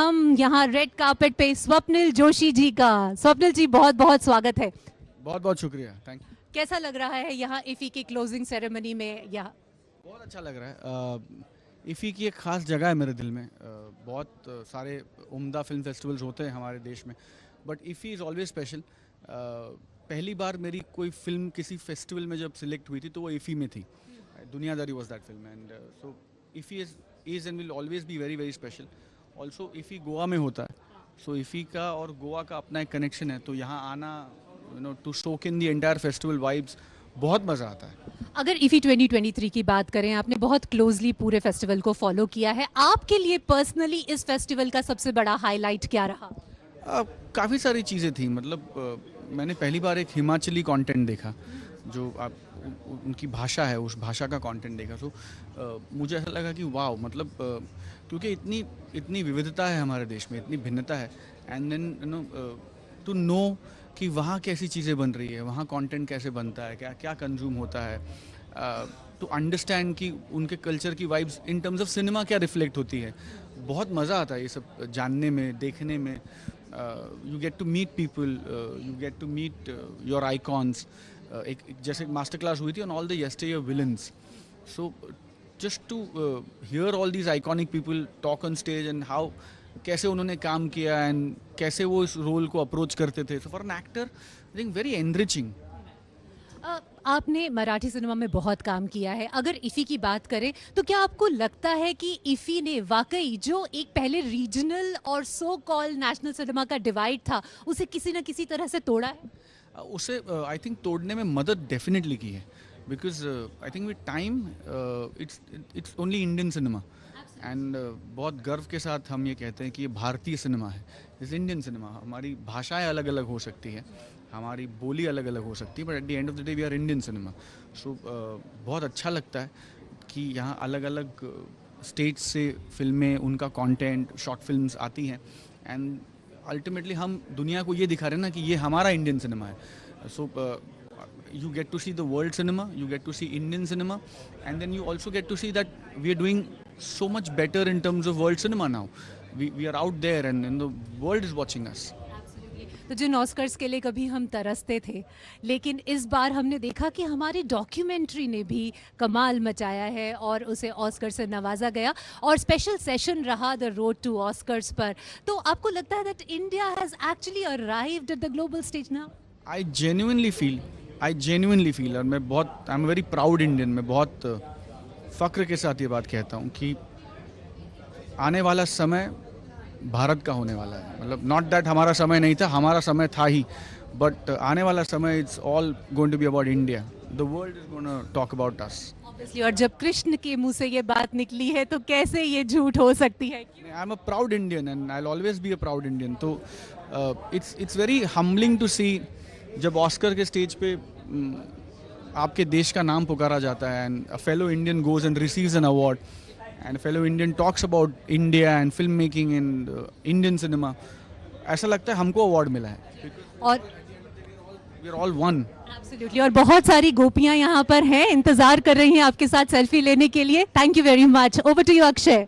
हम यहाँ red carpet पे स्वप्निल जोशी जी का। स्वप्निल जी, बहुत बहुत स्वागत है। बहुत बहुत शुक्रिया, थैंक यू। कैसा लग रहा है यहाँ इफ़ी की क्लोजिंग सेरेमनी में? यहाँ बहुत अच्छा लग रहा है। इफ़ी की एक ख़ास जगह है मेरे दिल में। बहुत सारे उम्दा फिल्म फेस्टिवल्स होते हैं हमारे देश में, बट इफ़ी इज़ ऑलवेज स्पेशल। पहली बार मेरी कोई फिल्म किसी फेस्टिवल में जब सिलेक्ट हुई थी तो वो इफ़ी में थी। Duniyadari was that film, and so IFFI is and will always be very very special. Also IFFI Goa में होता है, सो इफ़ी का और गोवा का अपना एक कनेक्शन है, तो यहाँ आना, to soak in the entire festival vibes, बहुत मज़ा आता है। अगर इफ़ी 2023 की बात करें, आपने बहुत क्लोजली पूरे फेस्टिवल को फॉलो किया है। आपके लिए पर्सनली इस फेस्टिवल का सबसे बड़ा हाईलाइट क्या रहा? काफ़ी सारी चीज़ें थी, मतलब मैंने पहली बार एक हिमाचली कंटेंट देखा, जो आप उनकी भाषा है, उस भाषा का कंटेंट देखा, तो मुझे ऐसा लगा कि वाह, मतलब क्योंकि इतनी इतनी विविधता है हमारे देश में, इतनी भिन्नता है, एंड देन टू नो कि वहाँ कैसी चीज़ें बन रही है, वहाँ कंटेंट कैसे बनता है, क्या क्या कंज्यूम होता है, टू अंडरस्टैंड कि उनके कल्चर की vibes in terms of cinema क्या रिफ्लेक्ट होती है। बहुत मज़ा आता है ये सब जानने में, देखने में। You get to meet people, you get to meet your icons. एक जैसे मास्टर क्लास हुई थी on all the yesteryear villains, so just to hear all these iconic people talk on stage and how कैसे उन्होंने काम किया and कैसे वो इस रोल को अप्रोच करते थे, so for an actor I think very enriching. आपने मराठी सिनेमा में बहुत काम किया है। अगर इफ़ी की बात करें तो क्या आपको लगता है कि इफ़ी ने वाकई जो एक पहले रीजनल और सो कॉल नेशनल सिनेमा का डिवाइड था, उसे किसी न किसी तरह से तोड़ा है? उसे आई थिंक तोड़ने में मदद डेफिनेटली की है, because I think with time it's only Indian cinema, and बहुत गर्व के साथ हम ये कहते हैं कि ये भारतीय सिनेमा है, इस इंडियन सिनेमा। हमारी भाषाएं अलग अलग हो सकती हैं, हमारी बोली अलग अलग हो सकती है, but at the end of the day we are Indian cinema. सो बहुत अच्छा लगता है कि यहाँ अलग अलग स्टेट से फिल्में, उनका कंटेंट, शॉर्ट फिल्म्स आती हैं, एंड अल्टीमेटली हम दुनिया को ये दिखा रहे हैं ना कि ये हमारा इंडियन सिनेमा है। सो you get to see the world cinema, you get to see Indian cinema, and then you also get to see that we are doing so much better in terms of world cinema now. We are out there and the world is watching us. तो जिन Oscars के लिए कभी हम तरसते थे, लेकिन इस बार हमने देखा कि हमारी डॉक्यूमेंट्री ने भी कमाल मचाया है और उसे ऑस्कर से नवाजा गया, और स्पेशल सेशन रहा द रोड टू ऑस्कर्स पर। तो आपको लगता है that India has actually arrived at the global stage now? I genuinely feel, और मैं बहुत, I am very proud Indian, मैं बहुत फ़ख्र के साथ ये बात कहता हूँ कि आने वाला समय भारत का होने वाला है। मतलब नॉट दैट हमारा समय नहीं था, हमारा समय था ही, बट आने वाला समय it's all going to be about India. The world is going to talk about us. Obviously, और जब कृष्ण के मुंह से ये बात निकली है तो कैसे ये झूठ हो सकती है? I am a proud Indian and I will always be a proud Indian. तो इट्स वेरी हम्बलिंग टू सी जब ऑस्कर के स्टेज पे आपके देश का नाम पुकारा जाता है, and a fellow Indian goes and receives an award, and a fellow Indian talks about India and filmmaking and Indian cinema. ऐसा लगता है हमको अवार्ड मिला है, और we are all one. Absolutely, और बहुत सारी गोपियां यहाँ पर हैं, इंतजार कर रही हैं आपके साथ सेल्फी लेने के लिए। Thank you very much. Over to you Akshay.